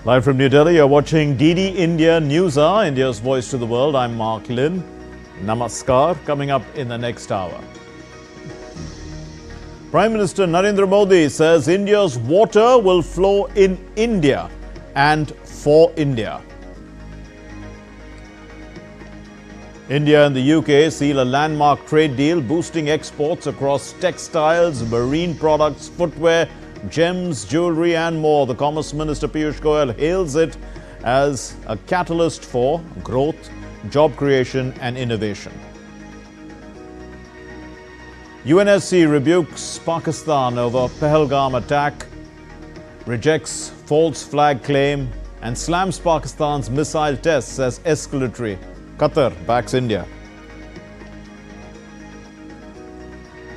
Live from New Delhi, you're watching DD India NewsHour, India's voice to the world. I'm Mark Lin. Namaskar. Coming up in the next hour. Prime Minister Narendra Modi says India's water will flow in India and for India. India and the UK seal a landmark trade deal boosting exports across textiles, marine products, footwear, gems, jewellery and more. The Commerce Minister Piyush Goyal hails it as a catalyst for growth, job creation and innovation. UNSC rebukes Pakistan over Pahalgam attack, rejects false flag claim and slams Pakistan's missile tests as escalatory. Qatar backs India.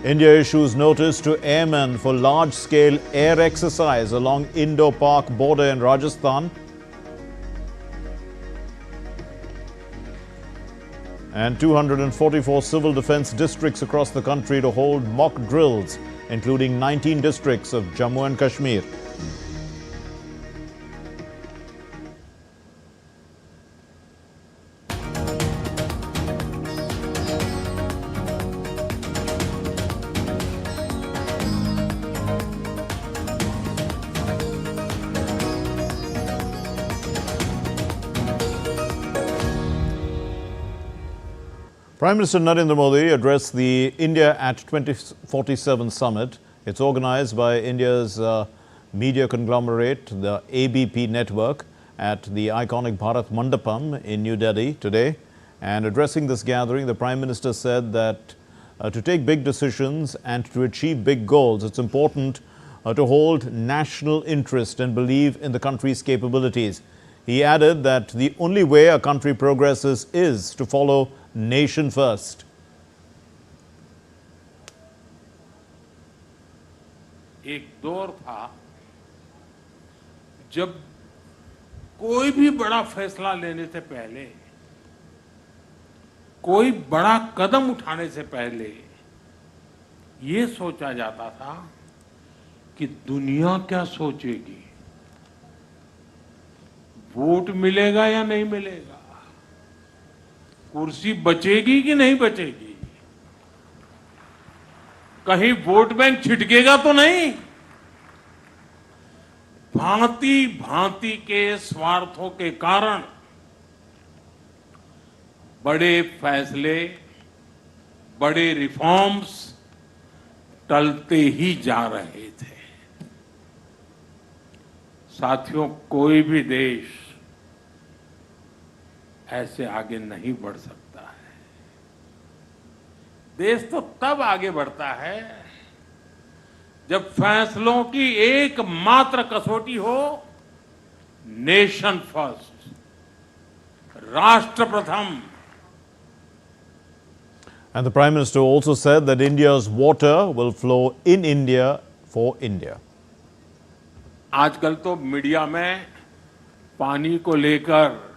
India issues notice to airmen for large-scale air exercise along Indo-Pak border in Rajasthan. And 244 civil defence districts across the country to hold mock drills, including 19 districts of Jammu and Kashmir. Prime Minister Narendra Modi addressed the India at 2047 summit. It's organized by India's media conglomerate, the ABP network, at the iconic Bharat Mandapam in New Delhi today. And addressing this gathering, the Prime Minister said that to take big decisions and to achieve big goals, it's important to hold national interest and believe in the country's capabilities. He added that the only way a country progresses is to follow nation first. एक दौर था जब कोई भी बड़ा फैसला लेने से पहले, कोई बड़ा कदम उठाने से पहले ये सोचा जाता था कि दुनिया क्या सोचेगी, वोट मिलेगा या नहीं मिलेगा, कुर्सी बचेगी कि नहीं बचेगी, कहीं वोट बैंक छिटकेगा तो नहीं। भांति भांति के स्वार्थों के कारण बड़े फैसले, बड़े रिफॉर्म्स टलते ही जा रहे थे। साथियों, कोई भी देश ऐसे आगे नहीं बढ़ सकता है। देश तो तब आगे बढ़ता है जब फैसलों की एकमात्र कसौटी हो नेशन फर्स्ट, राष्ट्र प्रथम। And the Prime Minister also said that India's water will flow in India for India. आजकल तो मीडिया में पानी को लेकर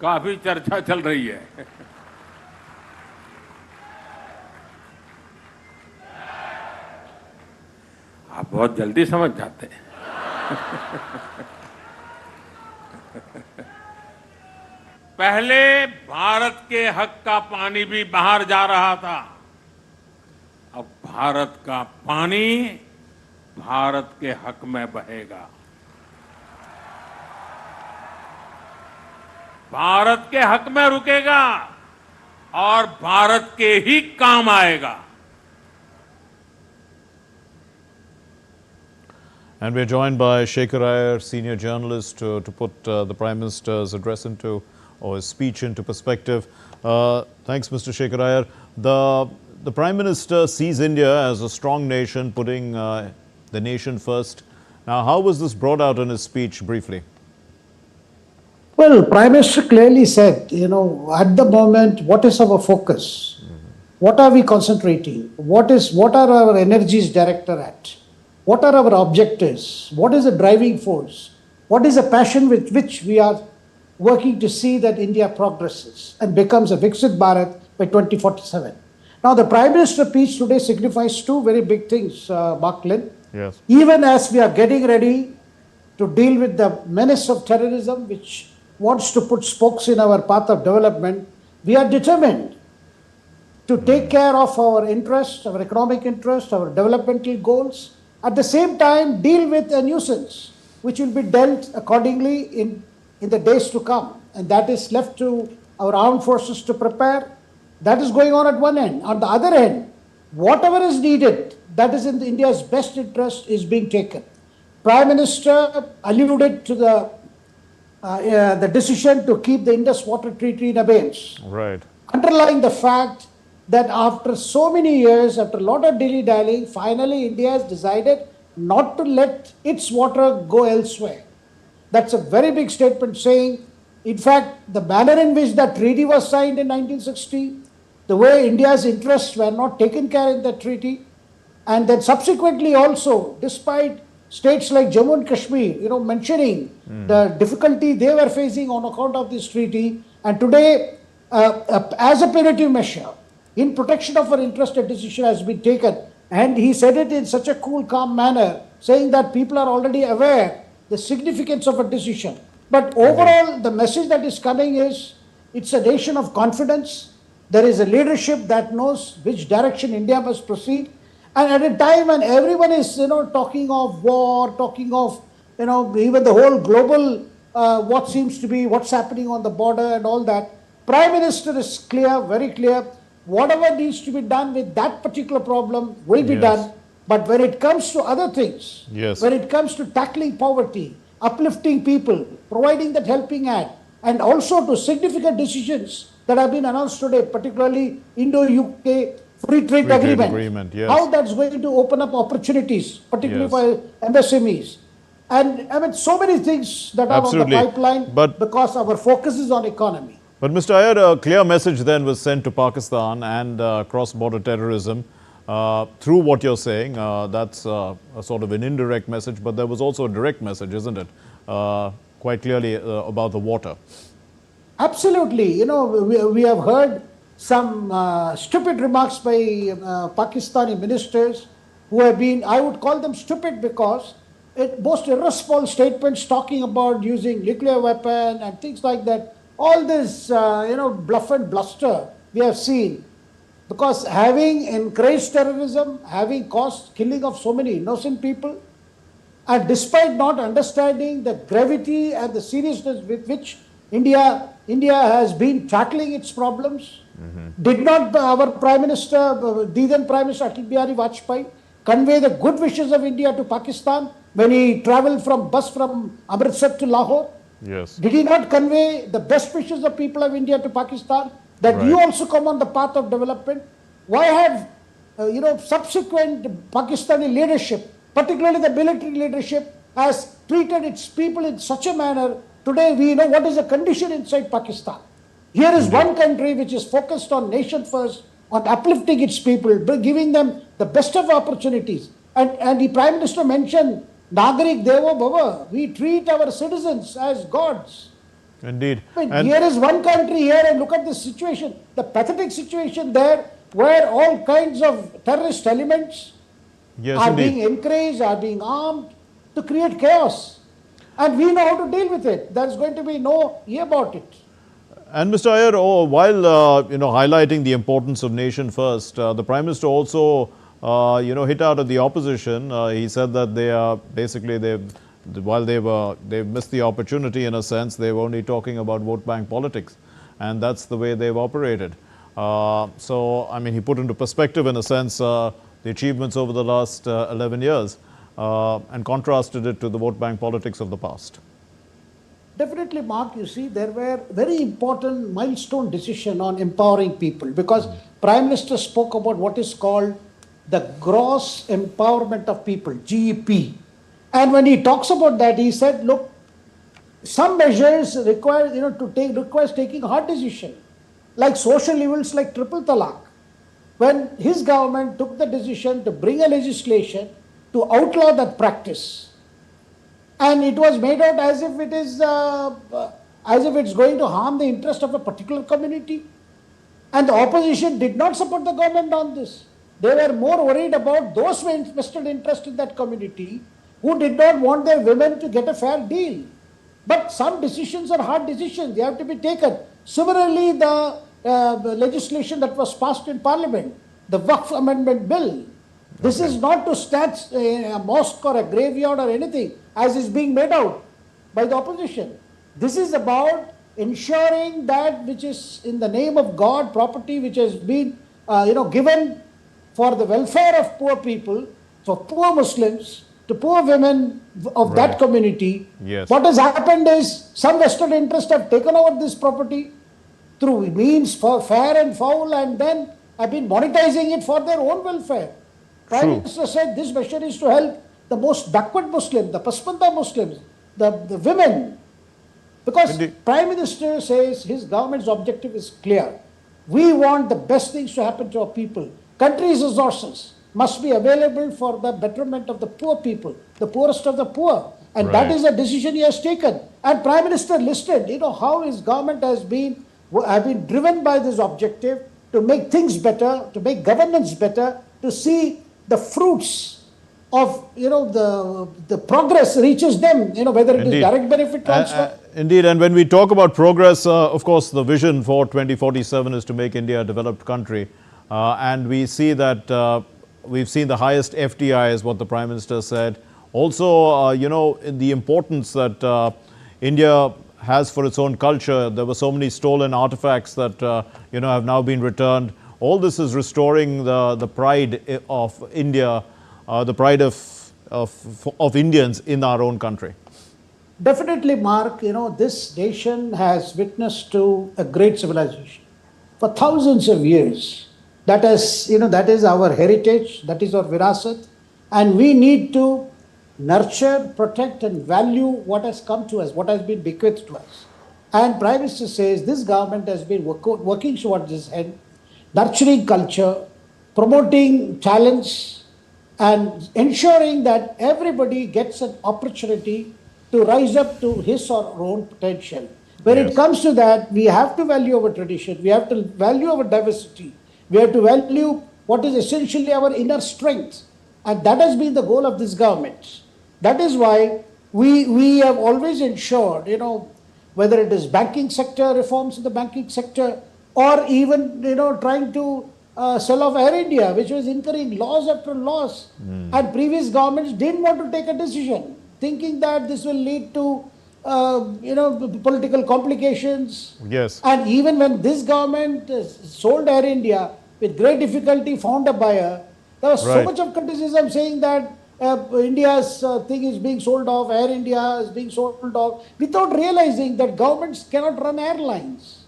काफी चर्चा चल रही है। आप बहुत जल्दी समझ जाते हैं। पहले भारत के हक का पानी भी बाहर जा रहा था, अब भारत का पानी भारत के हक में बहेगा, भारत के हक में रुकेगा और भारत के ही काम आएगा। And we're joined by Shekhar Iyer, senior journalist, to put the Prime Minister's address into, or his speech into perspective. Thanks, Mr. Shekhar Iyer. The Prime Minister sees India as a strong nation, putting the nation first. Now, how was this brought out in his speech briefly? Well, Prime Minister clearly said, at the moment, what is our focus? What are we concentrating? What are our energies directed at? What are our objectives? What is the driving force? What is the passion with which we are working to see that India progresses and becomes a Viksit Bharat by 2047? Now, the Prime Minister's speech today signifies two very big things, Mark Lin. Yes. Even as we are getting ready to deal with the menace of terrorism, which wants to put spokes in our path of development. We are determined to take care of our interests, our economic interests, our developmental goals. At the same time, deal with a nuisance, which will be dealt accordingly in the days to come. And that is left to our armed forces to prepare. That is going on at one end. On the other end, whatever is needed, that is in India's best interest, is being taken. Prime Minister alluded to the decision to keep the Indus Water Treaty in abeyance. Right. Underlying the fact that after so many years, after a lot of dilly-dallying, finally India has decided not to let its water go elsewhere. That's a very big statement saying, in fact, the manner in which that treaty was signed in 1960, the way India's interests were not taken care in that treaty, and then subsequently also, despite states like Jammu and Kashmir, mentioning the difficulty they were facing on account of this treaty, and today, as a punitive measure, in protection of our interest, a decision has been taken. And he said it in such a cool, calm manner, saying that people are already aware the significance of a decision. But overall, the message that is coming is, it's a nation of confidence. There is a leadership that knows which direction India must proceed. And at a time when everyone is, talking of war, talking of, even the whole global, what seems to be what's happening on the border and all that, Prime Minister is clear, very clear. Whatever needs to be done with that particular problem will be done. But when it comes to other things, when it comes to tackling poverty, uplifting people, providing that helping hand, and also to significant decisions that have been announced today, particularly Indo-UK free trade agreement, how that's going to open up opportunities, particularly for MSMEs. And I mean, so many things that are on the pipeline, because our focus is on economy. But Mr. Iyer, a clear message then was sent to Pakistan and cross-border terrorism through what you're saying. That's a sort of an indirect message, but there was also a direct message, isn't it? Quite clearly about the water. Absolutely. We have heard some stupid remarks by Pakistani ministers who have been, I would call them stupid because most irresponsible statements talking about using nuclear weapon and things like that. All this, bluff and bluster we have seen, because having encouraged terrorism, having caused killing of so many innocent people, and despite not understanding the gravity and the seriousness with which India has been tackling its problems, did not our Prime Minister, the then Prime Minister Atal Bihari Vajpayee, convey the good wishes of India to Pakistan when he travelled from Amritsar to Lahore? Yes. Did he not convey the best wishes of people of India to Pakistan, that you also come on the path of development? Why have, subsequent Pakistani leadership, particularly the military leadership, has treated its people in such a manner? Today we know what is the condition inside Pakistan. Here is one country which is focused on nation first, on uplifting its people, giving them the best of opportunities. And the Prime Minister mentioned, Nagarik Devo Bhava, we treat our citizens as gods. Indeed. Here is one country here, and look at the situation, the pathetic situation there, where all kinds of terrorist elements are being encouraged, are being armed to create chaos. And we know how to deal with it. There's going to be no about it. And Mr. Iyer, while highlighting the importance of nation first, the Prime Minister also hit out at the opposition. He said that they are basically, while they've missed the opportunity in a sense, they were only talking about vote bank politics, and that's the way they've operated. So, I mean, he put into perspective in a sense the achievements over the last 11 years and contrasted it to the vote bank politics of the past. Definitely, Mark, you see, there were very important milestone decisions on empowering people, because Prime Minister spoke about what is called the gross empowerment of people, GEP. And when he talks about that, he said, look, some measures requires taking hard decision, like social evils like triple talaq. When his government took the decision to bring a legislation to outlaw that practice, and it was made out as if it is, as if it's going to harm the interest of a particular community. And the opposition did not support the government on this. They were more worried about those vested interest in that community, who did not want their women to get a fair deal. But some decisions are hard decisions. They have to be taken. Similarly, the legislation that was passed in Parliament, the Waqf Amendment Bill, this is not to stand in a mosque or a graveyard or anything, as is being made out by the opposition. This is about ensuring that which is in the name of God, property which has been given for the welfare of poor people, for poor Muslims, to poor women of that community. Yes. What has happened is some vested interests have taken over this property through means for fair and foul, and then have been monetizing it for their own welfare. Prime Minister said this measure is to help the most backward Muslims, the Pasmanda Muslims, the women. Because Prime Minister says his government's objective is clear. We want the best things to happen to our people. Country's resources must be available for the betterment of the poor people, the poorest of the poor. And that is a decision he has taken. And Prime Minister listed, how his government have been driven by this objective to make things better, to make governance better, to see the fruits of, the progress reaches them, whether it is direct benefit transfer. Indeed, and when we talk about progress, of course, the vision for 2047 is to make India a developed country. And we see that we've seen the highest FDI is what the Prime Minister said. Also, the importance that India has for its own culture. There were so many stolen artifacts that, have now been returned. All this is restoring the pride of India, the pride of Indians in our own country. Definitely, Mark, this nation has witnessed to a great civilization for thousands of years. That is our heritage, that is our virasat, and we need to nurture, protect and value what has come to us, what has been bequeathed to us. And Prime Minister says this government has been working towards this end, nurturing culture, promoting talents and ensuring that everybody gets an opportunity to rise up to his or her own potential. When it comes to that, we have to value our tradition, we have to value our diversity, we have to value what is essentially our inner strength. And that has been the goal of this government. That is why we have always ensured, whether it is banking sector, reforms in the banking sector, or even, trying to sell off Air India, which was incurring loss after loss. And previous governments didn't want to take a decision, thinking that this will lead to, political complications. Yes. And even when this government sold Air India, with great difficulty found a buyer, there was so much of criticism saying that India's thing is being sold off, Air India is being sold off, without realizing that governments cannot run airlines.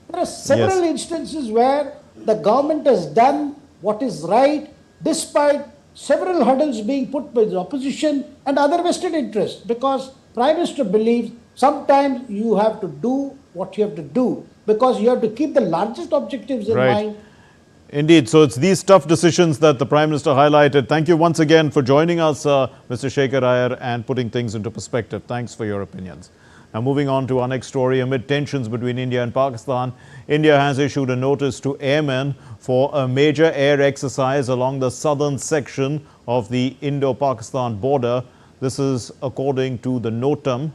There are several instances where the government has done what is right, despite several hurdles being put by the opposition and other vested interests, because Prime Minister believes sometimes you have to do what you have to do, because you have to keep the largest objectives in mind. Indeed. So it's these tough decisions that the Prime Minister highlighted. Thank you once again for joining us, Mr. Shekhar Iyer, and putting things into perspective. Thanks for your opinions. Now, moving on to our next story. Amid tensions between India and Pakistan, India has issued a notice to airmen for a major air exercise along the southern section of the Indo-Pakistan border. This is according to the NOTAM.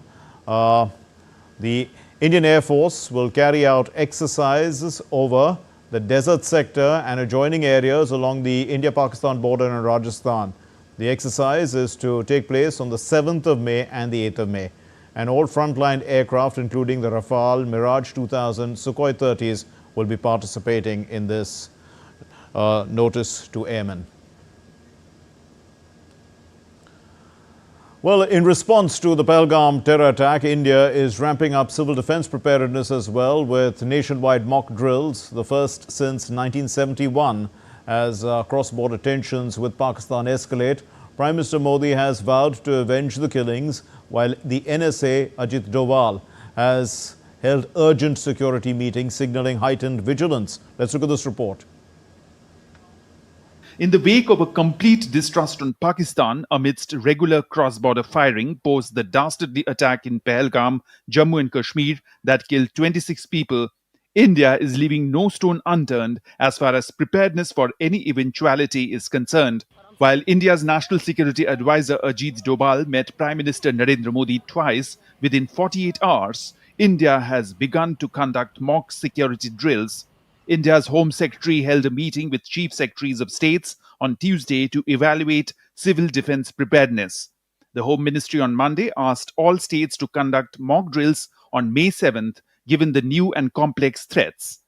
The Indian Air Force will carry out exercises over the desert sector and adjoining areas along the India-Pakistan border in Rajasthan. The exercise is to take place on the 7th of May and the 8th of May. And all frontline aircraft, including the Rafale, Mirage 2000, Sukhoi 30s, will be participating in this notice to airmen. Well, in response to the Pahalgam terror attack, India is ramping up civil defense preparedness as well, with nationwide mock drills, the first since 1971. As cross-border tensions with Pakistan escalate, Prime Minister Modi has vowed to avenge the killings, while the NSA, Ajit Doval, has held urgent security meetings signaling heightened vigilance. Let's look at this report. In the wake of a complete distrust on Pakistan amidst regular cross-border firing post the dastardly attack in Pahalgam, Jammu and Kashmir that killed 26 people, India is leaving no stone unturned as far as preparedness for any eventuality is concerned. While India's National Security Advisor Ajit Doval met Prime Minister Narendra Modi twice within 48 hours, India has begun to conduct mock security drills. India's Home Secretary held a meeting with Chief Secretaries of States on Tuesday to evaluate civil defense preparedness. The Home Ministry on Monday asked all states to conduct mock drills on May 7th, given the new and complex threats.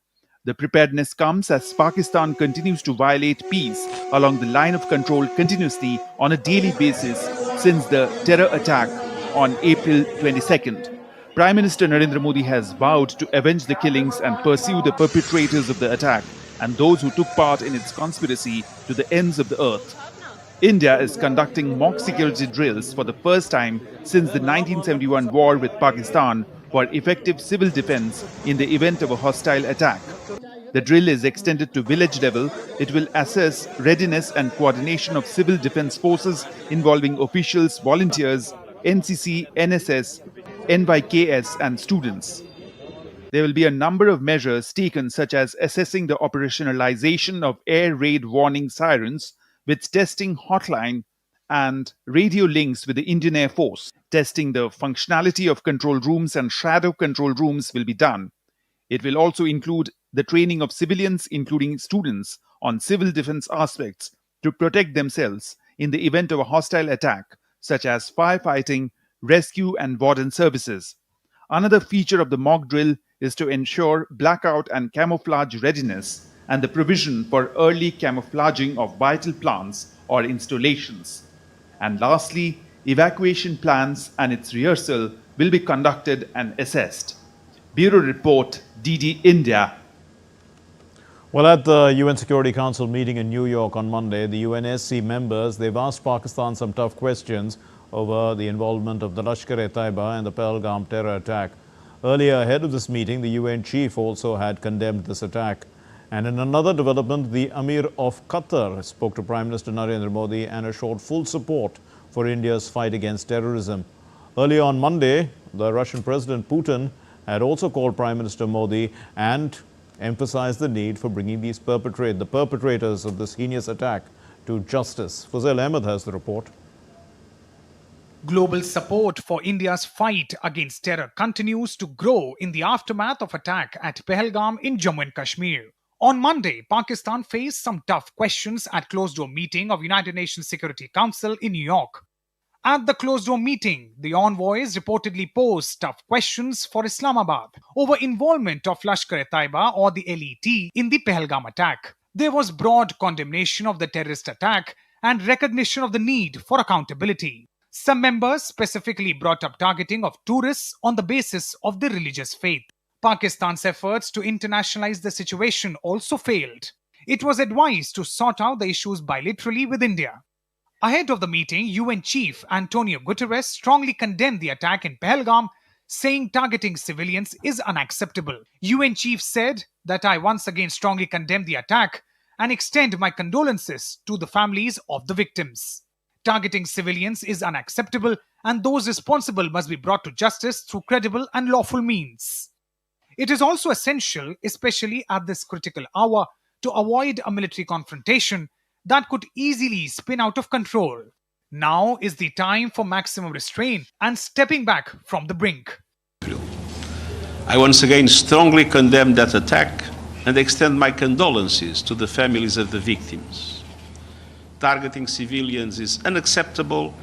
The preparedness comes as Pakistan continues to violate peace along the line of control continuously on a daily basis since the terror attack on April 22nd. Prime Minister Narendra Modi has vowed to avenge the killings and pursue the perpetrators of the attack and those who took part in its conspiracy to the ends of the earth. India is conducting mock security drills for the first time since the 1971 war with Pakistan for effective civil defense in the event of a hostile attack. The drill is extended to village level. It will assess readiness and coordination of civil defense forces involving officials, volunteers, NCC, NSS, NYKS and students. There will be a number of measures taken such as assessing the operationalization of air raid warning sirens with testing hotline and radio links with the Indian Air Force. Testing the functionality of control rooms and shadow control rooms will be done. It will also include the training of civilians, including students, on civil defense aspects to protect themselves in the event of a hostile attack, such as firefighting, rescue, and warden services. Another feature of the mock drill is to ensure blackout and camouflage readiness and the provision for early camouflaging of vital plants or installations. And lastly, evacuation plans and its rehearsal will be conducted and assessed. Bureau Report, DD India. Well, at the UN Security Council meeting in New York on Monday, the UNSC members, they've asked Pakistan some tough questions over the involvement of the Lashkar-e-Taiba in the Pahalgam terror attack. Earlier, ahead of this meeting, the UN chief also had condemned this attack. And in another development, the Emir of Qatar spoke to Prime Minister Narendra Modi and assured full support for India's fight against terrorism. Earlier on Monday, the Russian President Putin had also called Prime Minister Modi and emphasized the need for bringing the perpetrators of this heinous attack to justice. Fuzail Ahmed has the report. Global support for India's fight against terror continues to grow in the aftermath of attack at Pahalgam in Jammu and Kashmir. On Monday, Pakistan faced some tough questions at closed-door meeting of United Nations Security Council in New York. At the closed-door meeting, the envoys reportedly posed tough questions for Islamabad over involvement of Lashkar-e-Taiba or the LET in the Pahalgam attack. There was broad condemnation of the terrorist attack and recognition of the need for accountability. Some members specifically brought up targeting of tourists on the basis of their religious faith. Pakistan's efforts to internationalize the situation also failed. It was advised to sort out the issues bilaterally with India. Ahead of the meeting, UN Chief Antonio Guterres strongly condemned the attack in Pahalgam, saying targeting civilians is unacceptable. UN Chief said that I once again strongly condemn the attack and extend my condolences to the families of the victims. Targeting civilians is unacceptable and those responsible must be brought to justice through credible and lawful means. It is also essential, especially at this critical hour, to avoid a military confrontation that could easily spin out of control. Now is the time for maximum restraint and stepping back from the brink. I once again strongly condemn that attack and extend my condolences to the families of the victims. Targeting civilians is unacceptable,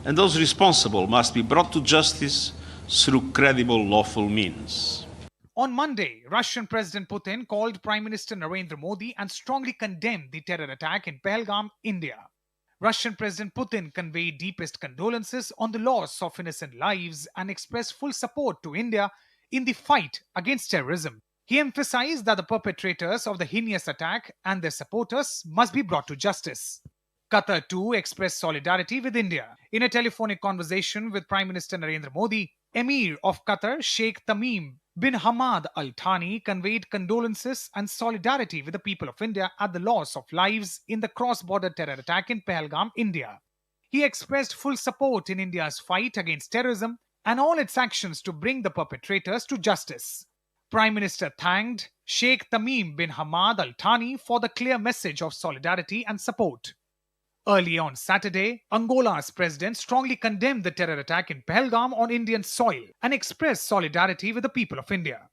and those responsible must be brought to justice through credible lawful means. On Monday, Russian President Putin called Prime Minister Narendra Modi and strongly condemned the terror attack in Pahalgam, India. Russian President Putin conveyed deepest condolences on the loss of innocent lives and expressed full support to India in the fight against terrorism. He emphasized that the perpetrators of the heinous attack and their supporters must be brought to justice. Qatar too expressed solidarity with India. In a telephonic conversation with Prime Minister Narendra Modi, Emir of Qatar Sheikh Tamim bin Hamad Al Thani conveyed condolences and solidarity with the people of India at the loss of lives in the cross-border terror attack in Pahalgam, India. He expressed full support in India's fight against terrorism and all its actions to bring the perpetrators to justice. Prime Minister thanked Sheikh Tamim bin Hamad Al Thani for the clear message of solidarity and support. Early on Saturday, Angola's president strongly condemned the terror attack in Pahalgam on Indian soil and expressed solidarity with the people of India.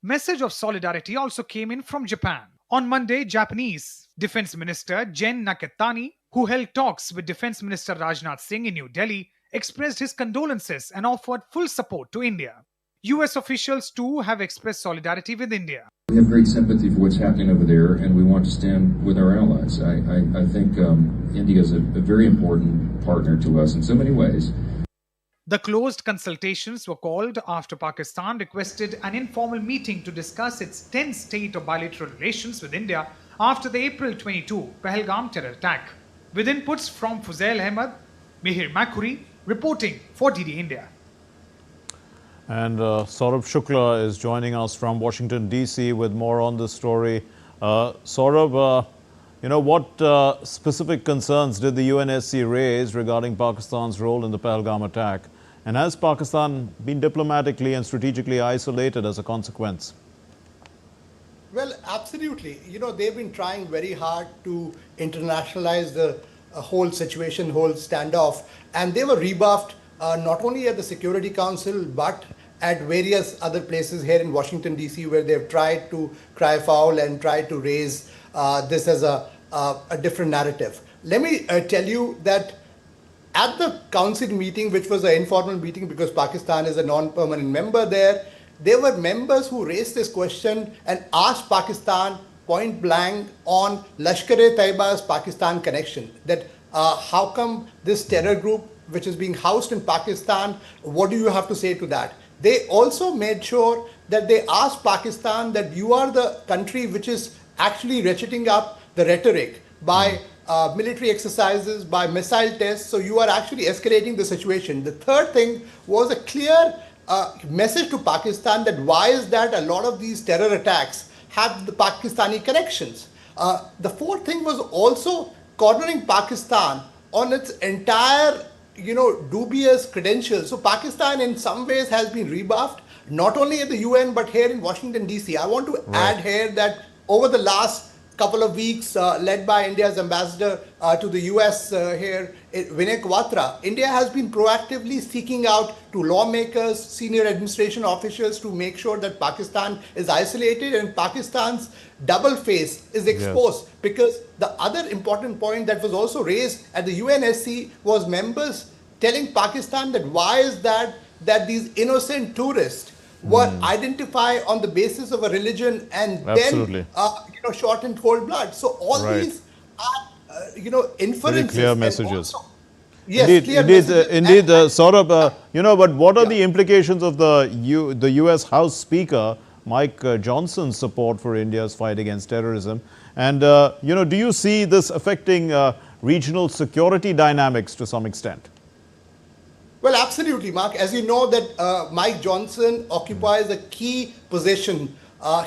Message of solidarity also came in from Japan. On Monday, Japanese Defense Minister Gen Nakatani, who held talks with Defense Minister Rajnath Singh in New Delhi, expressed his condolences and offered full support to India. US officials too have expressed solidarity with India. We have great sympathy for what's happening over there, and we want to stand with our allies. I think India is a very important partner to us in so many ways. The closed consultations were called after Pakistan requested an informal meeting to discuss its tense state of bilateral relations with India after the April 22 Pahalgam terror attack. With inputs from Fuzail Ahmed, Mihir Makhuri, reporting for DD India. And Saurabh Shukla is joining us from Washington, D.C. with more on this story. Saurabh, what specific concerns did the UNSC raise regarding Pakistan's role in the Pahalgam attack? And has Pakistan been diplomatically and strategically isolated as a consequence? Well, absolutely. They've been trying very hard to internationalize the whole situation, whole standoff. And they were rebuffed not only at the Security Council, but at various other places here in Washington, D.C., where they've tried to cry foul and tried to raise this as a different narrative. Let me tell you that at the council meeting, which was an informal meeting because Pakistan is a non-permanent member there were members who raised this question and asked Pakistan point blank on Lashkar-e-Taiba's Pakistan connection, that how come this terror group, which is being housed in Pakistan, what do you have to say to that? They also made sure that they asked Pakistan that you are the country which is actually ratcheting up the rhetoric by military exercises, by missile tests, so you are actually escalating the situation. The third thing was a clear message to Pakistan that why is that a lot of these terror attacks have the Pakistani connections. The fourth thing was also cornering Pakistan on its entire dubious credentials. So Pakistan in some ways has been rebuffed, not only at the UN, but here in Washington, D.C. I want to add here that over the last couple of weeks, led by India's ambassador to the US here, Vinay Kwatra, India has been proactively seeking out to lawmakers, senior administration officials to make sure that Pakistan is isolated and Pakistan's double face is exposed. Yes. Because the other important point that was also raised at the UNSC was members telling Pakistan that why is that these innocent tourists were identified on the basis of a religion and then shot in cold blood. So all these are inferences. Very clear messages. Also, yes, indeed, Saurabh, but what are the implications of the US House Speaker Mike Johnson's support for India's fight against terrorism? And do you see this affecting regional security dynamics to some extent? Well, absolutely, Mark. As you know that Mike Johnson occupies a key position.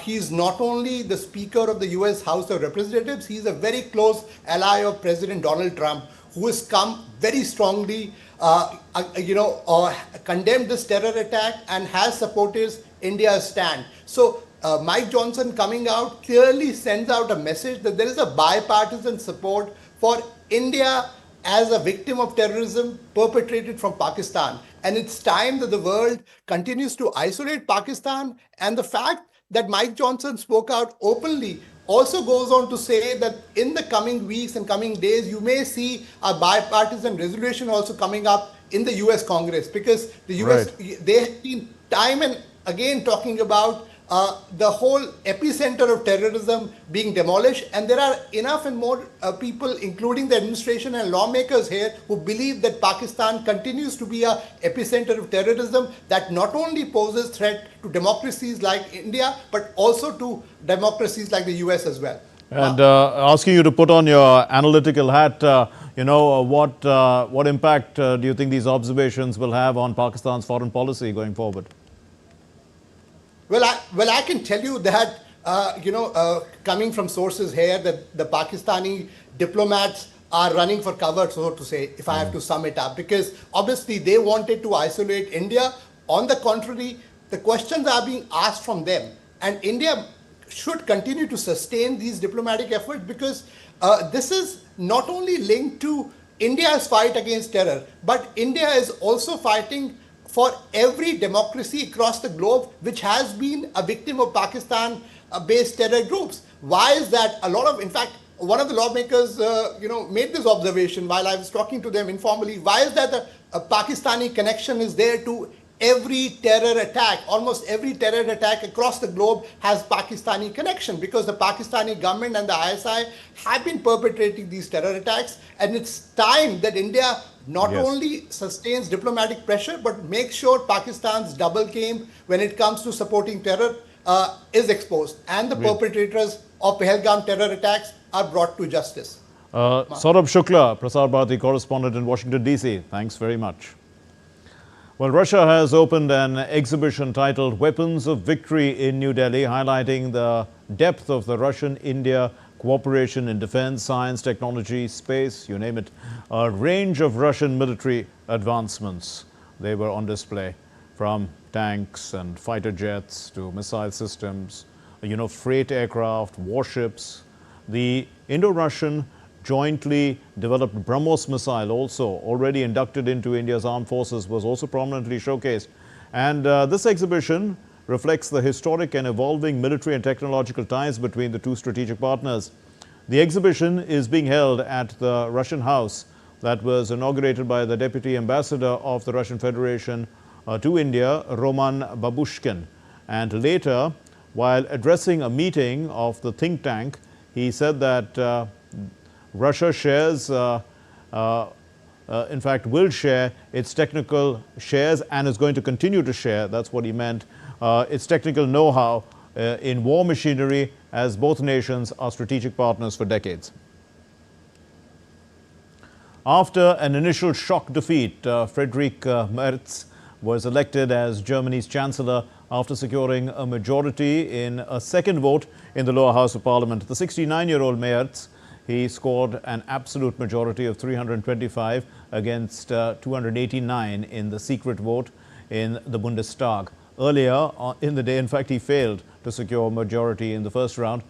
He's not only the Speaker of the US House of Representatives, he's a very close ally of President Donald Trump, who has come very strongly, condemned this terror attack and has supported India's stand. So Mike Johnson coming out clearly sends out a message that there is a bipartisan support for India as a victim of terrorism perpetrated from Pakistan. And it's time that the world continues to isolate Pakistan. And the fact that Mike Johnson spoke out openly also goes on to say that in the coming weeks and coming days, you may see a bipartisan resolution also coming up in the US Congress, because the US, they have been time and again talking about the whole epicenter of terrorism being demolished, and there are enough and more people, including the administration and lawmakers here, who believe that Pakistan continues to be a epicenter of terrorism that not only poses threat to democracies like India, but also to democracies like the US as well. And asking you to put on your analytical hat, what impact do you think these observations will have on Pakistan's foreign policy going forward? Well, I can tell you that, coming from sources here, that the Pakistani diplomats are running for cover, so to say, if I have to sum it up, because obviously they wanted to isolate India. On the contrary, the questions are being asked from them, and India should continue to sustain these diplomatic efforts, because This is not only linked to India's fight against terror, but India is also fighting for every democracy across the globe which has been a victim of Pakistan-based terror groups. Why is that? In fact, one of the lawmakers, made this observation while I was talking to them informally. Why is that a Pakistani connection is there to every terror attack? Almost every terror attack across the globe has Pakistani connection, because the Pakistani government and the ISI have been perpetrating these terror attacks, and it's time that India not only sustains diplomatic pressure but makes sure Pakistan's double game when it comes to supporting terror is exposed, and the perpetrators of Pahalgam terror attacks are brought to justice. Saurabh Shukla, Prasar Bharati correspondent in Washington, D.C. Thanks very much. Well, Russia has opened an exhibition titled Weapons of Victory in New Delhi, highlighting the depth of the Russian-India cooperation in defense, science, technology, space, you name it. A range of Russian military advancements, they were on display, from tanks and fighter jets to missile systems, freight aircraft, warships. The Indo-Russian jointly developed BrahMos missile, also already inducted into India's armed forces, was also prominently showcased. And this exhibition reflects the historic and evolving military and technological ties between the two strategic partners. The exhibition is being held at the Russian House that was inaugurated by the Deputy Ambassador of the Russian Federation to India, Roman Babushkin. And later, while addressing a meeting of the think tank, he said that Russia shares, in fact, will share its technical shares and is going to continue to share, that's what he meant, its technical know-how in war machinery, as both nations are strategic partners for decades. After an initial shock defeat, Friedrich Merz was elected as Germany's Chancellor after securing a majority in a second vote in the lower house of parliament. The 69-year-old Merz, he scored an absolute majority of 325 against 289 in the secret vote in the Bundestag. Earlier in the day, in fact, he failed to secure a majority in the first round.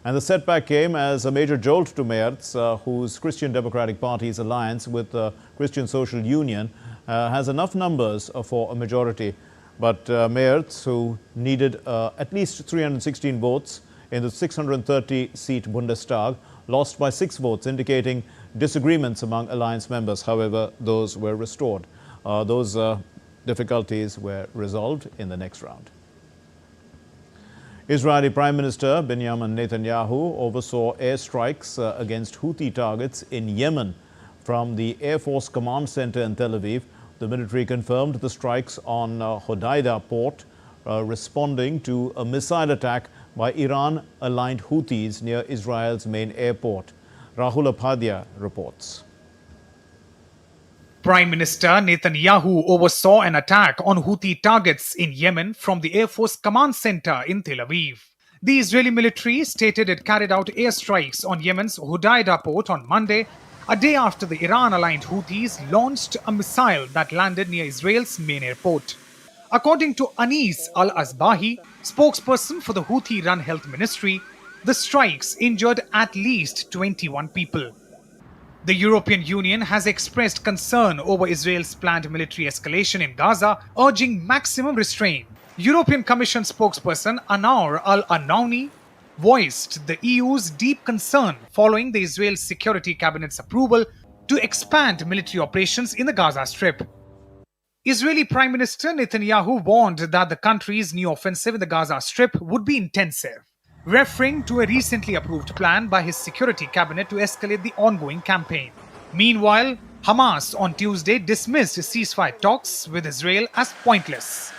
And the setback came as a major jolt to Merz, whose Christian Democratic Party's alliance with the Christian Social Union has enough numbers for a majority. But Merz, who needed at least 316 votes in the 630-seat Bundestag, lost by 6 votes, indicating disagreements among alliance members. However, those were restored. Those difficulties were resolved in the next round. Israeli Prime Minister Benjamin Netanyahu oversaw airstrikes against Houthi targets in Yemen from the Air Force Command Center in Tel Aviv. The military confirmed the strikes on Hodeidah port, responding to a missile attack by Iran-aligned Houthis near Israel's main airport. Rahul Apadhya reports. Prime Minister Netanyahu oversaw an attack on Houthi targets in Yemen from the Air Force Command Center in Tel Aviv. The Israeli military stated it carried out airstrikes on Yemen's Hodeidah port on Monday, a day after the Iran-aligned Houthis launched a missile that landed near Israel's main airport. According to Anis al-Asbahi, spokesperson for the Houthi-run health ministry, the strikes injured at least 21 people. The European Union has expressed concern over Israel's planned military escalation in Gaza, urging maximum restraint. European Commission spokesperson Anar al-Anauni voiced the EU's deep concern following the Israel Security Cabinet's approval to expand military operations in the Gaza Strip. Israeli Prime Minister Netanyahu warned that the country's new offensive in the Gaza Strip would be intensive, referring to a recently approved plan by his security cabinet to escalate the ongoing campaign. Meanwhile, Hamas on Tuesday dismissed ceasefire talks with Israel as pointless.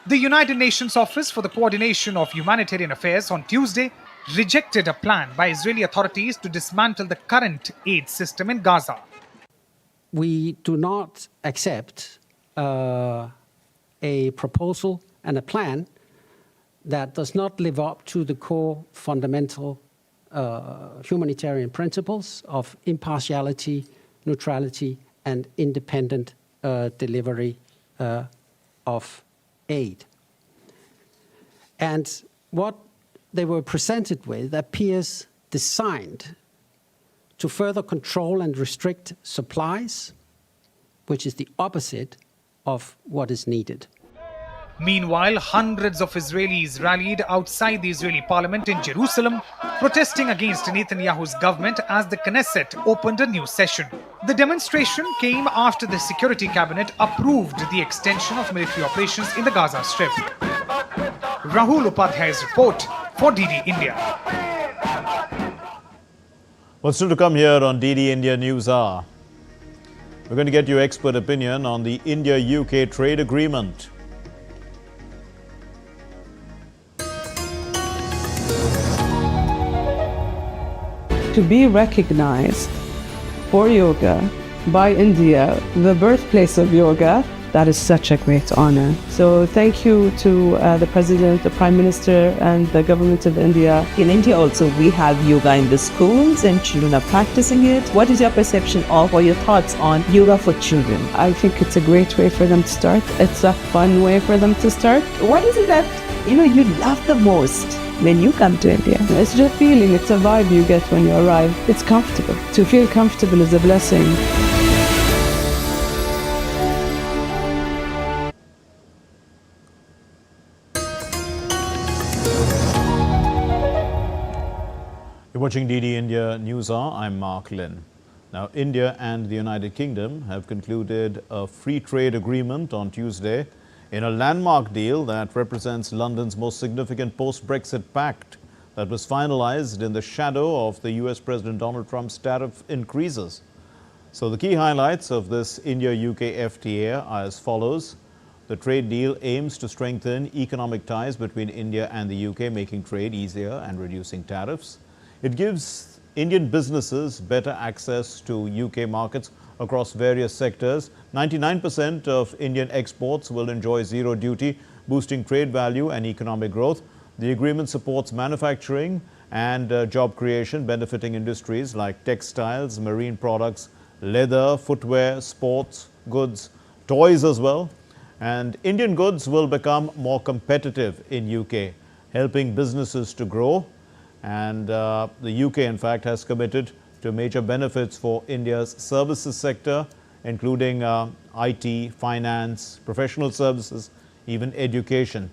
The United Nations Office for the Coordination of Humanitarian Affairs on Tuesday rejected a plan by Israeli authorities to dismantle the current aid system in Gaza. We do not accept a proposal and a plan that does not live up to the core fundamental humanitarian principles of impartiality, neutrality, and independent delivery of aid. And what they were presented with appears designed to further control and restrict supplies, which is the opposite of what is needed. Meanwhile, hundreds of Israelis rallied outside the Israeli parliament in Jerusalem, protesting against Netanyahu's government as the Knesset opened a new session. The demonstration came after the Security Cabinet approved the extension of military operations in the Gaza Strip. Rahul Upadhyay's report for DD India. What's still to come here on DD India NewsHour? We're going to get your expert opinion on the India-UK trade agreement. To be recognized for yoga by India, the birthplace of yoga, that is such a great honor. So thank you to the President, the Prime Minister and the Government of India. In India also we have yoga in the schools and children are practicing it. What is your perception of or your thoughts on yoga for children? I think it's a great way for them to start. It's a fun way for them to start. What is it that you love the most when you come to India? It's just a feeling, it's a vibe you get when you arrive. It's comfortable. To feel comfortable is a blessing. You're watching DD India NewsHour. I'm Mark Lynn. Now, India and the United Kingdom have concluded a free trade agreement on Tuesday in a landmark deal that represents London's most significant post-Brexit pact that was finalized in the shadow of the US President Donald Trump's tariff increases. So the key highlights of this India-UK FTA are as follows. The trade deal aims to strengthen economic ties between India and the UK, making trade easier and reducing tariffs. It gives Indian businesses better access to UK markets across various sectors. 99% of Indian exports will enjoy zero duty, boosting trade value and economic growth. The agreement supports manufacturing and job creation, benefiting industries like textiles, marine products, leather, footwear, sports, goods, toys as well. And Indian goods will become more competitive in UK, helping businesses to grow. And the UK, in fact, has committed to major benefits for India's services sector, including IT, finance, professional services, even education.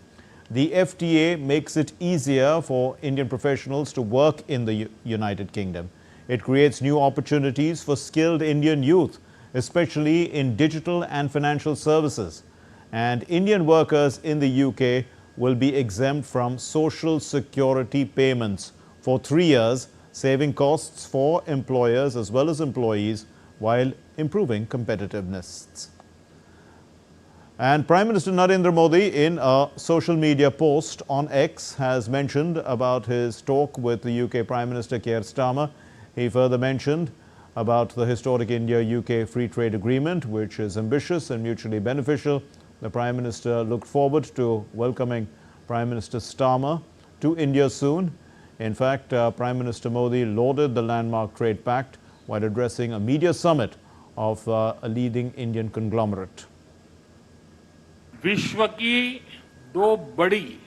The FTA makes it easier for Indian professionals to work in the United Kingdom. It creates new opportunities for skilled Indian youth, especially in digital and financial services. And Indian workers in the UK will be exempt from social security payments for 3 years, saving costs for employers as well as employees while improving competitiveness. And Prime Minister Narendra Modi, in a social media post on X, has mentioned about his talk with the UK Prime Minister Keir Starmer. He further mentioned about the historic India-UK free trade agreement, which is ambitious and mutually beneficial. The Prime Minister looked forward to welcoming Prime Minister Starmer to India soon. In fact, Prime Minister Modi lauded the landmark trade pact while addressing a media summit of a leading Indian conglomerate. विश्व की दो बड़ी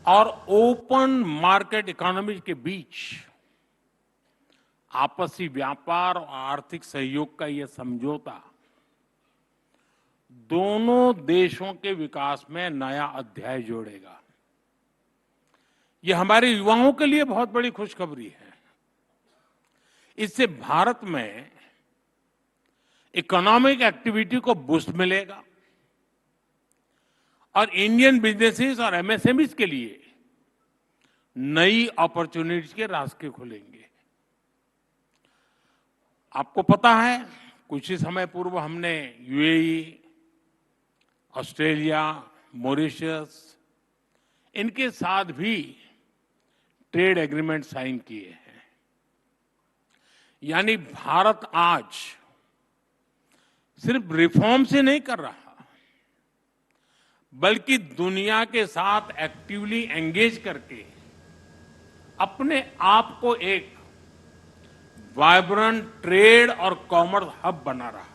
और open market economy के बीच आपसी व्यापार और आर्थिक सहयोग का यह समझौता दोनों देशों के विकास में नया अध्याय जोड़ेगा। यह हमारे युवाओं के लिए बहुत बड़ी खुशखबरी है। इससे भारत में इकोनॉमिक एक्टिविटी को बूस्ट मिलेगा और इंडियन बिजनेसेस और एमएसएमईज के लिए नई अपॉर्चुनिटीज के रास्ते खुलेंगे। आपको पता है, कुछ ही समय पूर्व हमने यूएई, ऑस्ट्रेलिया, मॉरिशस, इनके साथ भी ट्रेड एग्रीमेंट साइन किए हैं। यानी भारत आज सिर्फ रिफॉर्म से नहीं कर रहा, बल्कि दुनिया के साथ एक्टिवली एंगेज करके अपने आप को एक वाइब्रेंट ट्रेड और कॉमर्स हब बना रहा है।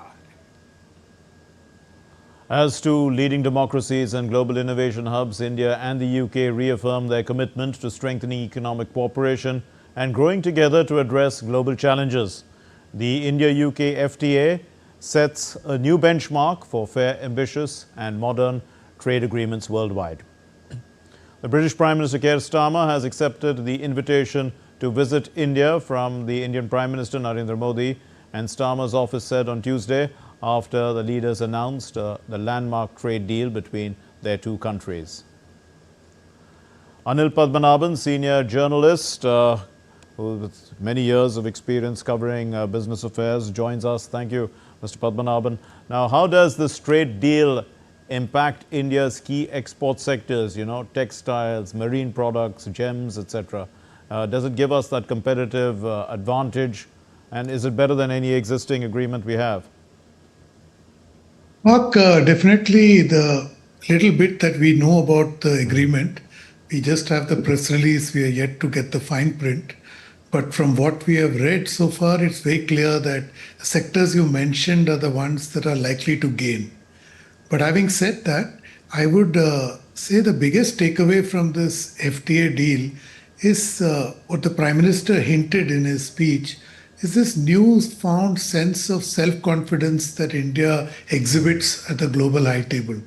As two leading democracies and global innovation hubs, India and the UK reaffirmed their commitment to strengthening economic cooperation and growing together to address global challenges. The India-UK FTA sets a new benchmark for fair, ambitious and modern trade agreements worldwide. The British Prime Minister Keir Starmer has accepted the invitation to visit India from the Indian Prime Minister Narendra Modi, and Starmer's office said on Tuesday after the leaders announced the landmark trade deal between their two countries. Anil Padmanabhan, senior journalist with many years of experience covering business affairs, joins us. Thank you, Mr. Padmanabhan. Now, how does this trade deal impact India's key export sectors, textiles, marine products, gems, etc.? Does it give us that competitive advantage, and is it better than any existing agreement we have? Mark, definitely the little bit that we know about the agreement, we just have the press release, we are yet to get the fine print. But from what we have read so far, it's very clear that the sectors you mentioned are the ones that are likely to gain. But having said that, I would say the biggest takeaway from this FTA deal is what the Prime Minister hinted in his speech, is this newfound sense of self-confidence that India exhibits at the global high table.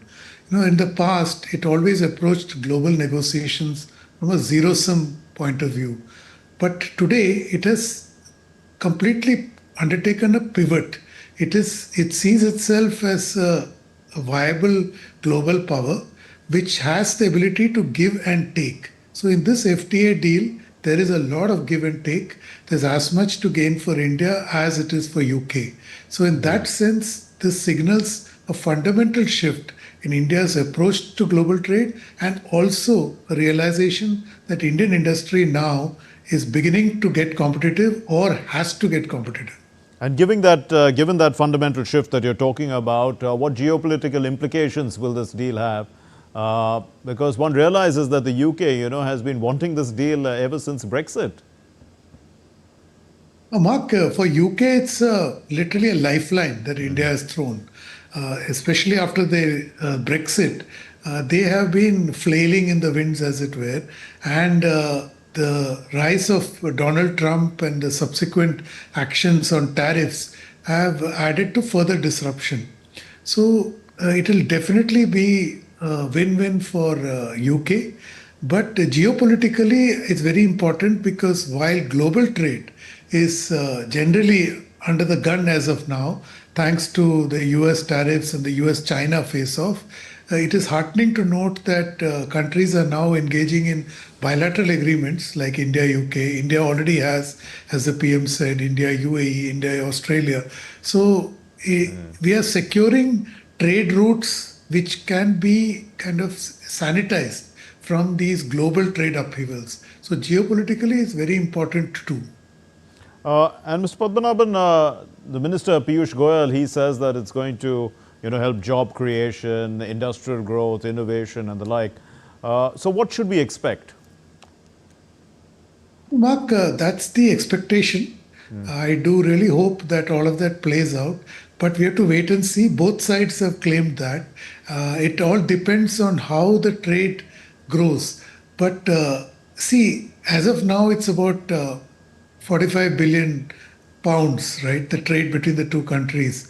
In the past, it always approached global negotiations from a zero-sum point of view. But today, it has completely undertaken a pivot. It sees itself as a viable global power which has the ability to give and take. So in this FTA deal, there is a lot of give and take. There's as much to gain for India as it is for UK. So in that sense, this signals a fundamental shift in India's approach to global trade, and also a realization that Indian industry now is beginning to get competitive or has to get competitive. And given that fundamental shift that you're talking about, what geopolitical implications will this deal have? Because one realizes that the UK, has been wanting this deal ever since Brexit. Mark, for UK, it's literally a lifeline that India has thrown, especially after the Brexit. They have been flailing in the winds, as it were, and the rise of Donald Trump and the subsequent actions on tariffs have added to further disruption. So it will definitely be a win-win for UK. But geopolitically, it's very important because while global trade is generally under the gun as of now, thanks to the US tariffs and the US-China face-off, it is heartening to note that countries are now engaging in bilateral agreements like India-UK. India already has, as the PM said, India-UAE, India-Australia. So we are securing trade routes which can be kind of sanitized from these global trade upheavals. So geopolitically, it's very important too. And Mr. Padmanabhan, the Minister Piyush Goyal, he says that it's going to help job creation, industrial growth, innovation and the like. So what should we expect? Mark, that's the expectation. I do really hope that all of that plays out, but we have to wait and see. Both sides have claimed that. It all depends on how the trade grows. But see, as of now, it's about 45 billion pounds, right? The trade between the two countries,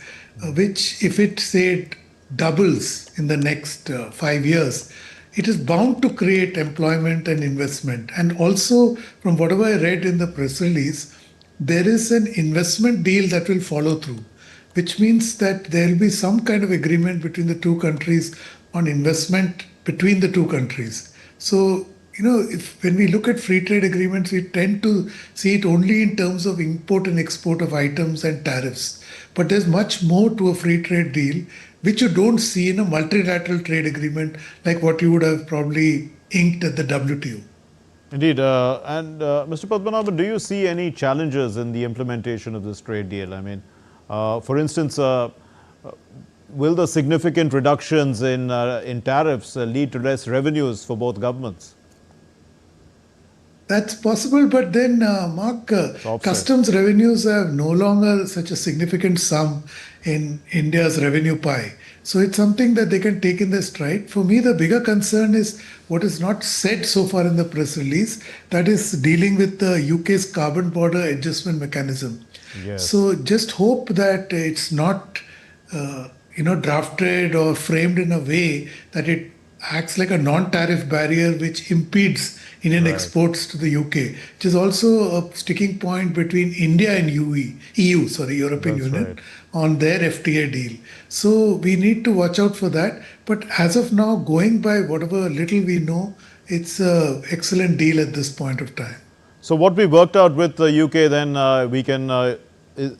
which if it say doubles in the next 5 years, it is bound to create employment and investment. And also, from whatever I read in the press release, there is an investment deal that will follow through, which means that there will be some kind of agreement between the two countries on investment between the two countries. So, when we look at free trade agreements, we tend to see it only in terms of import and export of items and tariffs. But there's much more to a free trade deal, which you don't see in a multilateral trade agreement like what you would have probably inked at the WTO. Indeed. Mr. Padmanabhan, do you see any challenges in the implementation of this trade deal? I mean, for instance, will the significant reductions in tariffs lead to less revenues for both governments? That's possible, but then, Mark, customs revenues have no longer such a significant sum in India's revenue pie. So it's something that they can take in their stride. For me, the bigger concern is what is not said so far in the press release, that is dealing with the UK's carbon border adjustment mechanism. Yes. So just hope that it's not, drafted or framed in a way that it acts like a non-tariff barrier which impedes Indian exports to the UK, which is also a sticking point between India and European Union, on their FTA deal. So we need to watch out for that. But as of now, going by whatever little we know, it's an excellent deal at this point of time. So what we worked out with the UK, then we can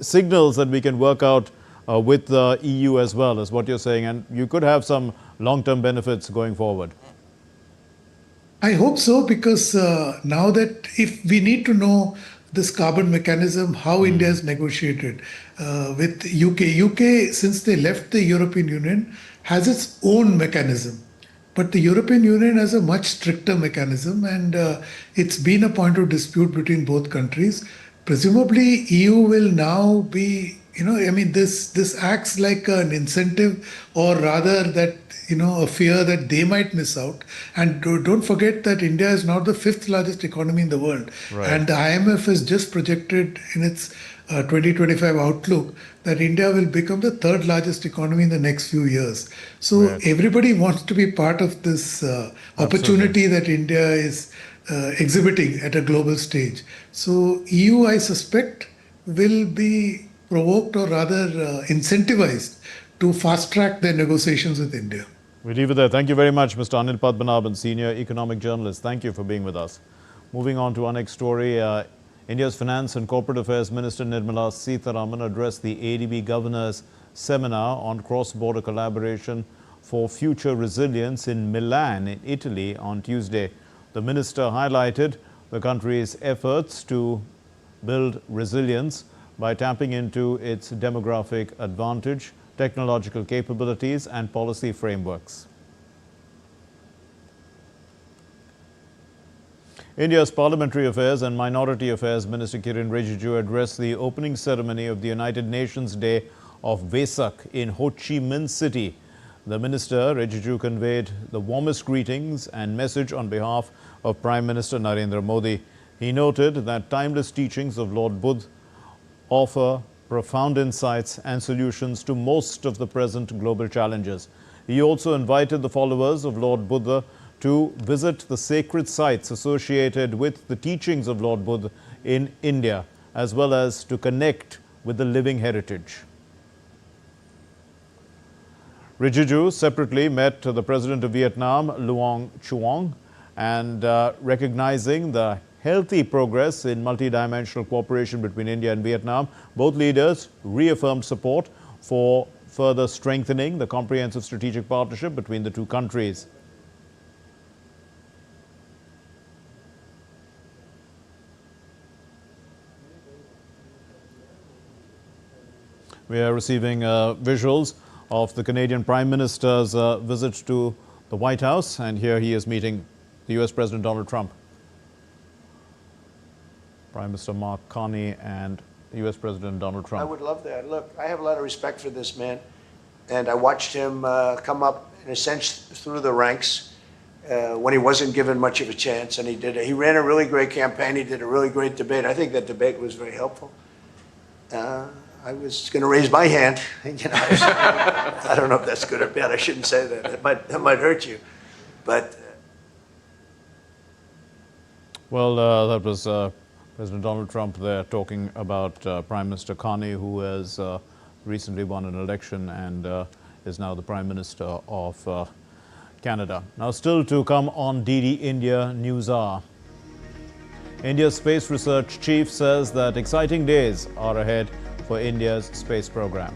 signals that we can work out with the EU as well, is what you're saying, and you could have some long-term benefits going forward. I hope so, because now that if we need to know this carbon mechanism, how India has negotiated with UK, since they left the European Union, has its own mechanism. But the European Union has a much stricter mechanism, and it's been a point of dispute between both countries. Presumably, EU will now be, this acts like an incentive, or rather that, a fear that they might miss out. And don't forget that India is now the 5th largest economy in the world. Right. And the IMF has just projected in its 2025 outlook that India will become the 3rd largest economy in the next few years. So everybody wants to be part of this opportunity that India is exhibiting at a global stage. So EU, I suspect, will be provoked, or rather incentivized, to fast track their negotiations with India. We leave it there. Thank you very much, Mr. Anil Padmanabhan, Senior Economic Journalist. Thank you for being with us. Moving on to our next story, India's Finance and Corporate Affairs Minister Nirmala Sitharaman addressed the ADB Governors Seminar on Cross-Border Collaboration for Future Resilience in Milan, in Italy, on Tuesday. The minister highlighted the country's efforts to build resilience by tapping into its demographic advantage, technological capabilities and policy frameworks. India's Parliamentary Affairs and Minority Affairs Minister Kiren Rijiju addressed the opening ceremony of the United Nations Day of Vesak in Ho Chi Minh City. The Minister Rijiju conveyed the warmest greetings and message on behalf of Prime Minister Narendra Modi. He noted that timeless teachings of Lord Buddha offer profound insights and solutions to most of the present global challenges. He also invited the followers of Lord Buddha to visit the sacred sites associated with the teachings of Lord Buddha in India, as well as to connect with the living heritage. Rijiju separately met the President of Vietnam, Luong Chuong, and recognizing the healthy progress in multidimensional cooperation between India and Vietnam, both leaders reaffirmed support for further strengthening the comprehensive strategic partnership between the two countries. We are receiving visuals of the Canadian Prime Minister's visit to the White House, and here he is meeting the US President Donald Trump. Prime Minister Mark Carney and US President Donald Trump. I would love that. Look, I have a lot of respect for this man, and I watched him come up, in a sense, through the ranks when he wasn't given much of a chance, and he ran a really great campaign. He did a really great debate. I think that debate was very helpful. I was going to raise my hand. I don't know if that's good or bad. I shouldn't say that. That might hurt you, but. Well, that was President Donald Trump there talking about Prime Minister Carney, who has recently won an election and is now the Prime Minister of Canada. Now, still to come on DD India NewsHour. India's Space Research Chief says that exciting days are ahead for India's space program.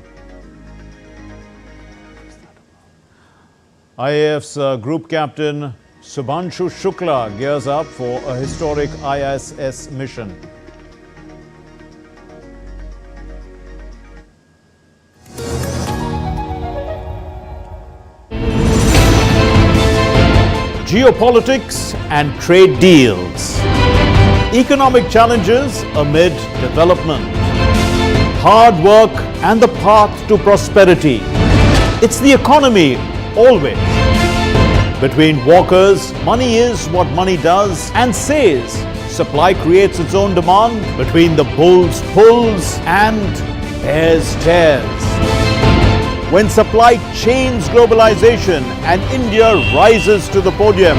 IAF's Group Captain Subhanshu Shukla gears up for a historic ISS mission. Geopolitics and trade deals. Economic challenges amid development. Hard work and the path to prosperity. It's the economy, always. Between walkers, money is what money does and says. Supply creates its own demand. Between the bulls pulls and bears tears. When supply chains globalization and India rises to the podium.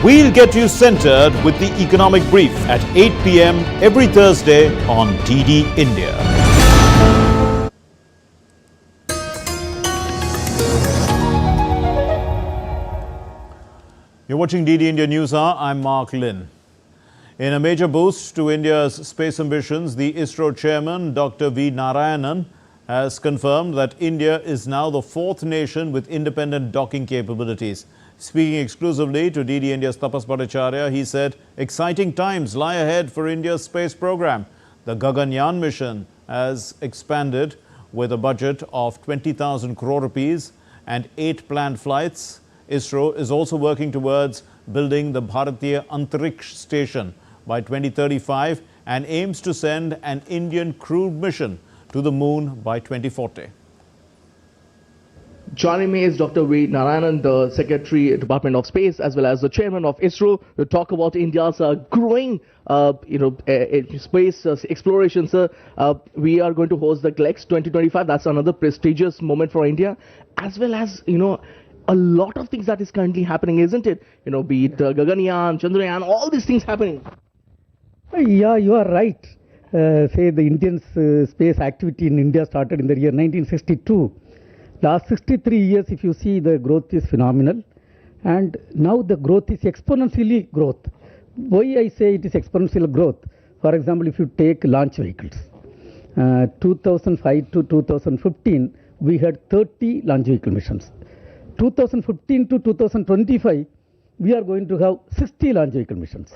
We'll get you centered with the economic brief at 8 p.m. every Thursday on DD India. You're watching DD India NewsHour. I'm Mark Lynn. In a major boost to India's space ambitions, the ISRO chairman, Dr. V. Narayanan, has confirmed that India is now the fourth nation with independent docking capabilities. Speaking exclusively to DD India's Tapas Bhattacharya, he said, exciting times lie ahead for India's space program. The Gaganyaan mission has expanded with a budget of 20,000 crore rupees and 8 planned flights. ISRO is also working towards building the Bharatiya Antariksh Station by 2035 and aims to send an Indian crewed mission to the moon by 2040. Joining me is Dr. V. Narayanan, the Secretary, Department of Space, as well as the Chairman of ISRO, to talk about India's growing, space exploration. Sir, we are going to host the GLEX 2025. That's another prestigious moment for India, as well as, a lot of things that is currently happening, isn't it? Be it Gaganyaan, Chandrayaan, all these things happening. Yeah, you are right. Say the Indian space activity in India started in the year 1962. Last 63 years, if you see, the growth is phenomenal. And now the growth is exponentially growth. Why I say it is exponential growth? For example, if you take launch vehicles, 2005 to 2015, we had 30 launch vehicle missions. 2015 to 2025, we are going to have 60 launch vehicle missions.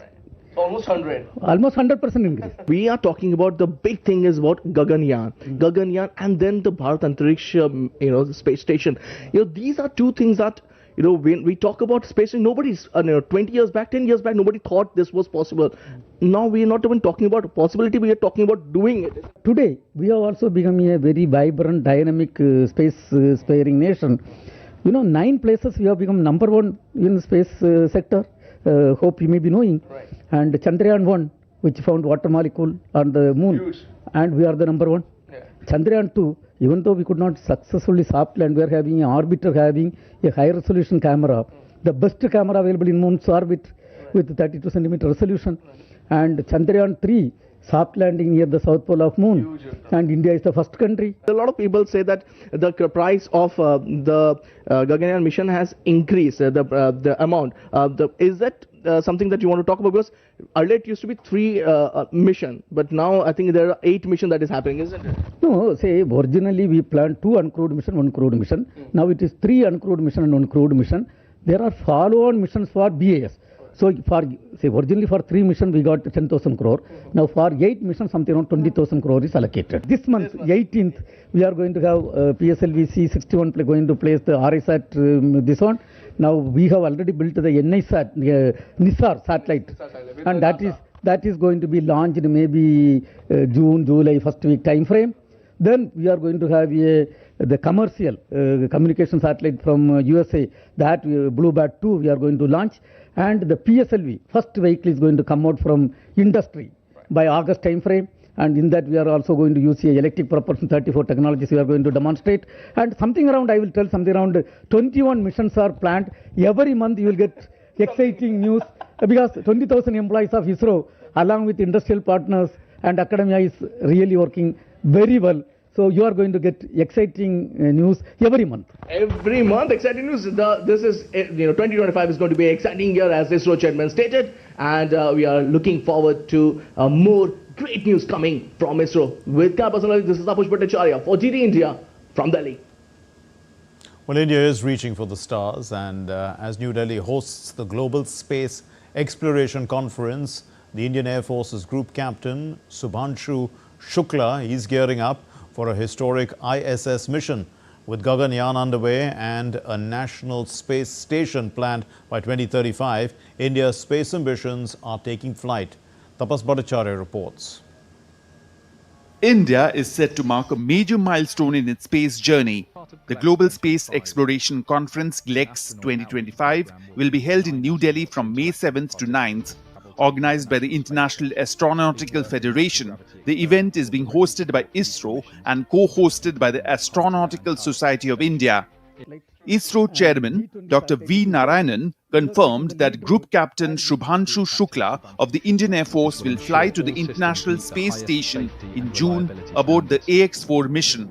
Almost 100. Almost 100% increase. We are talking about the big thing is about Gaganyaan. Gaganyaan and then the Bharat Antariksh, space station. These are two things that, when we talk about space, nobody's, 20 years back, 10 years back, nobody thought this was possible. Now we are not even talking about a possibility, we are talking about doing it. Today, we have also become a very vibrant, dynamic space-faring nation. 9 places we have become number one in the space sector. Hope you may be knowing. Right. And Chandrayaan 1, which found water molecule on the moon. Huge. And we are the number one. Yeah. Chandrayaan 2, even though we could not successfully soft land, we are having an orbiter having a high resolution camera. The best camera available in moon's orbit with 32 centimeter resolution. And Chandrayaan 3, soft landing near the south pole of moon. And India is the first country. A lot of people say that the price of the Gaganyaan mission has increased, the amount. Is that something that you want to talk about? Because earlier it used to be 3 mission, but now I think there are 8 mission that is happening, isn't it? No, say originally we planned 2 uncrewed mission, 1 crewed mission. Now it is 3 uncrewed mission and 1 crewed mission. There are follow-on missions for BAS. So originally for 3 missions we got 10,000 crore. Now for 8 missions something around 20,000 crore is allocated. This month, 18th, we are going to have PSLV C61 going to place the RISAT this one. Now we have already built the NISAT, NISAR satellite, and that is going to be launched in maybe June, July, first week time frame. Then we are going to have the commercial communication satellite from USA, that BlueBat 2 we are going to launch. And the PSLV, first vehicle is going to come out from industry by August time frame. And in that we are also going to use electric propulsion 34 technologies we are going to demonstrate. And something around, I will tell something around 21 missions are planned. Every month you will get exciting news because 20,000 employees of ISRO along with industrial partners and academia is really working very well. So you are going to get exciting news every month. Every month, exciting news. This is 2025 is going to be an exciting year, as ISRO chairman stated, and we are looking forward to more great news coming from ISRO. With camera personality, this is Tapas Bhattacharya for DD India from Delhi. Well, India is reaching for the stars, and as New Delhi hosts the Global Space Exploration Conference, the Indian Air Force's Group Captain Subhanshu Shukla is gearing up for a historic ISS mission With Gaganyaan underway and a national space station planned by 2035, India's space ambitions are taking flight. Tapas Bhattacharya reports. India is set to mark a major milestone in its space journey. The Global Space Exploration Conference GLEX 2025 will be held in New Delhi from May 7th to 9th. Organized by the International Astronautical Federation, the event is being hosted by ISRO and co-hosted by the Astronautical Society of India. ISRO Chairman Dr. V. Narayanan confirmed that Group Captain Shubhanshu Shukla of the Indian Air Force will fly to the International Space Station in June aboard the AX-4 mission.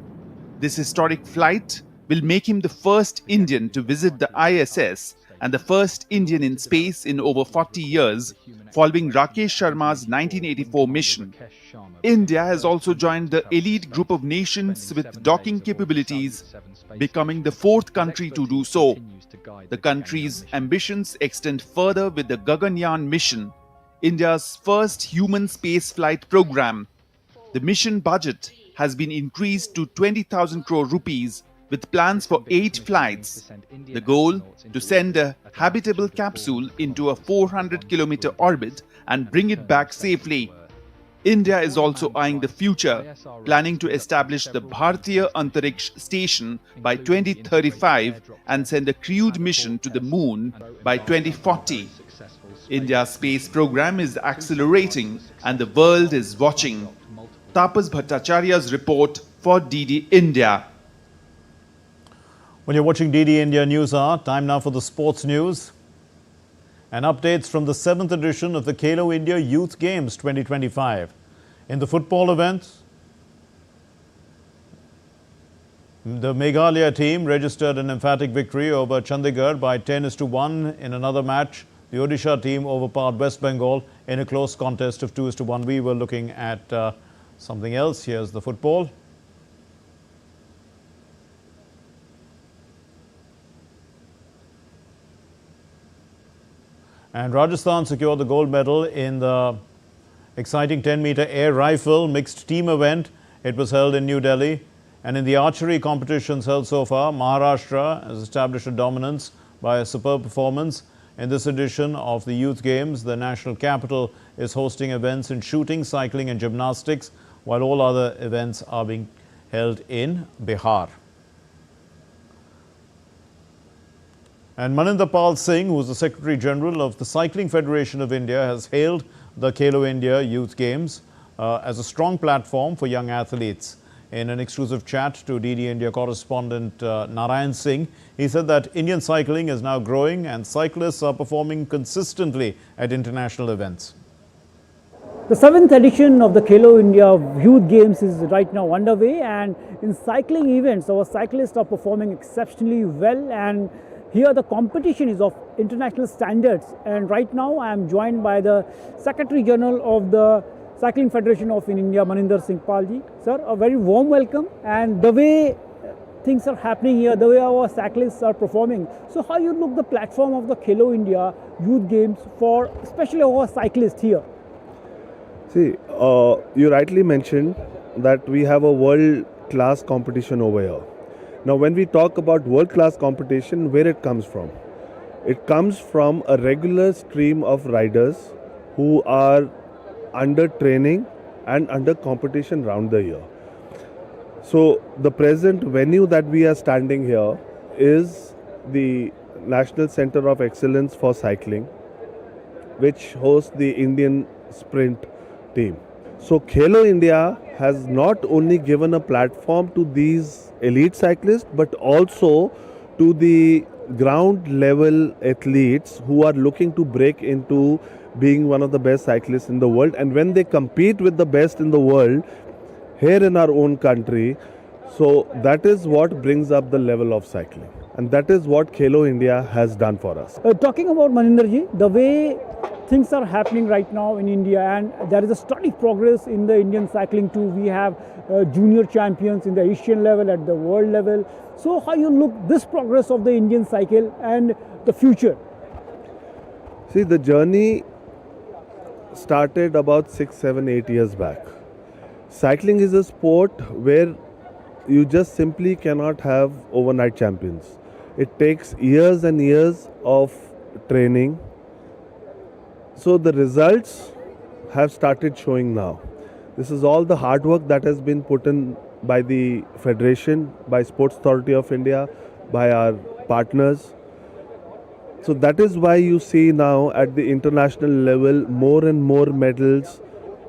This historic flight will make him the first Indian to visit the ISS and the first Indian in space in over 40 years, following Rakesh Sharma's 1984 mission. India has also joined the elite group of nations with docking capabilities, becoming the fourth country to do so. The country's ambitions extend further with the Gaganyaan mission, India's first human spaceflight program. The mission budget has been increased to 20,000 crore rupees, with plans for 8 flights. The goal, to send a habitable capsule into a 400-kilometer orbit and bring it back safely. India is also eyeing the future, planning to establish the Bharatiya Antariksh Station by 2035 and send a crewed mission to the moon by 2040. India's space program is accelerating and the world is watching. Tapas Bhattacharya's report for DD India. When you're watching DD India NewsHour, time now for the sports news and updates from the 7th edition of the Khelo India Youth Games 2025. In the football event, the Meghalaya team registered an emphatic victory over Chandigarh by 10-1 in another match. The Odisha team overpowered West Bengal in a close contest of 2-1. We were looking at something else. Here's the football. And Rajasthan secured the gold medal in the exciting 10-meter air rifle mixed team event. It was held in New Delhi. And in the archery competitions held so far, Maharashtra has established a dominance by a superb performance. In this edition of the Youth Games, the national capital is hosting events in shooting, cycling and gymnastics, while all other events are being held in Bihar. And Maninder Pal Singh, who is the Secretary General of the Cycling Federation of India, has hailed the Khelo India Youth Games as a strong platform for young athletes. In an exclusive chat to DD India correspondent Narayan Singh, he said that Indian cycling is now growing and cyclists are performing consistently at international events. The 7th edition of the Khelo India Youth Games is right now underway, and in cycling events, our cyclists are performing exceptionally well, and here the competition is of international standards. And right now I am joined by the Secretary General of the Cycling Federation of India, Maninder Singh Palji. Sir, a very warm welcome. And the way things are happening here, the way our cyclists are performing, so how you look the platform of the Khelo India Youth Games for especially our cyclists here? See, you rightly mentioned that we have a world-class competition over here. Now, when we talk about world-class competition, where it comes from? It comes from a regular stream of riders who are under training and under competition round the year. So, the present venue that we are standing here is the National Center of Excellence for Cycling, which hosts the Indian Sprint team. So Khelo India has not only given a platform to these elite cyclists, but also to the ground level athletes who are looking to break into being one of the best cyclists in the world. And when they compete with the best in the world here in our own country, so that is what brings up the level of cycling. And that is what Khelo India has done for us. Talking about Maninderji, the way things are happening right now in India, and there is a steady progress in the Indian cycling too. We have junior champions in the Asian level, at the world level. So how you look this progress of the Indian cycle and the future? See, the journey started about 6, 7, 8 years back. Cycling is a sport where you just simply cannot have overnight champions. It takes years and years of training. So the results have started showing now. This is all the hard work that has been put in by the Federation, by Sports Authority of India, by our partners. So that is why you see now at the international level more and more medals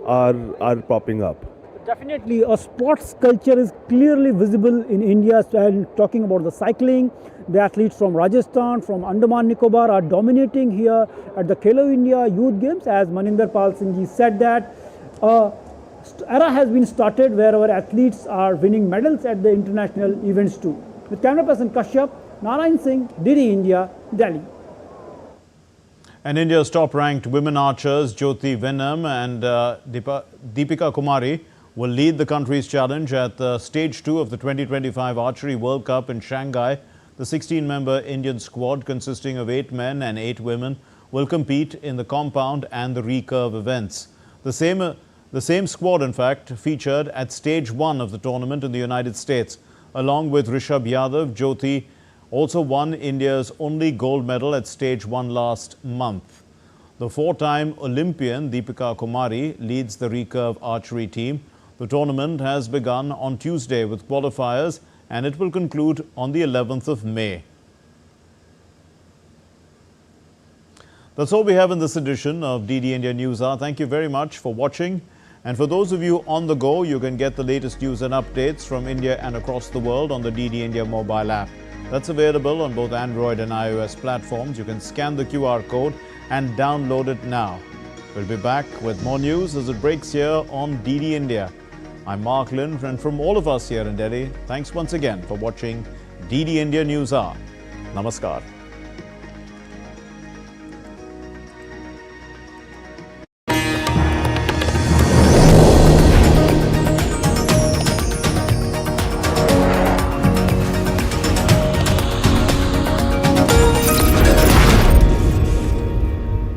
are popping up. Definitely, a sports culture is clearly visible in India. And talking about the cycling, the athletes from Rajasthan, from Andaman Nicobar are dominating here at the Khelo India Youth Games. As Maninder Pal Singh ji said that era has been started where our athletes are winning medals at the international events too. With camera person Kashyap, Narayan Singh, DD India, Delhi. And India's top-ranked women archers Jyoti Venam and Deepika Kumari will lead the country's challenge at the Stage 2 of the 2025 Archery World Cup in Shanghai. The 16-member Indian squad, consisting of 8 men and 8 women, will compete in the compound and the recurve events. The same squad, in fact, featured at Stage 1 of the tournament in the United States. Along with Rishabh Yadav, Jyoti also won India's only gold medal at Stage 1 last month. The 4-time Olympian Deepika Kumari leads the recurve archery team. The tournament has begun on Tuesday with qualifiers and it will conclude on the 11th of May. That's all we have in this edition of DD India NewsHour. Thank you very much for watching. And for those of you on the go, you can get the latest news and updates from India and across the world on the DD India mobile app. That's available on both Android and iOS platforms. You can scan the QR code and download it now. We'll be back with more news as it breaks here on DD India. I'm Mark Lynn, and from all of us here in Delhi, thanks once again for watching DD India NewsHour. Namaskar.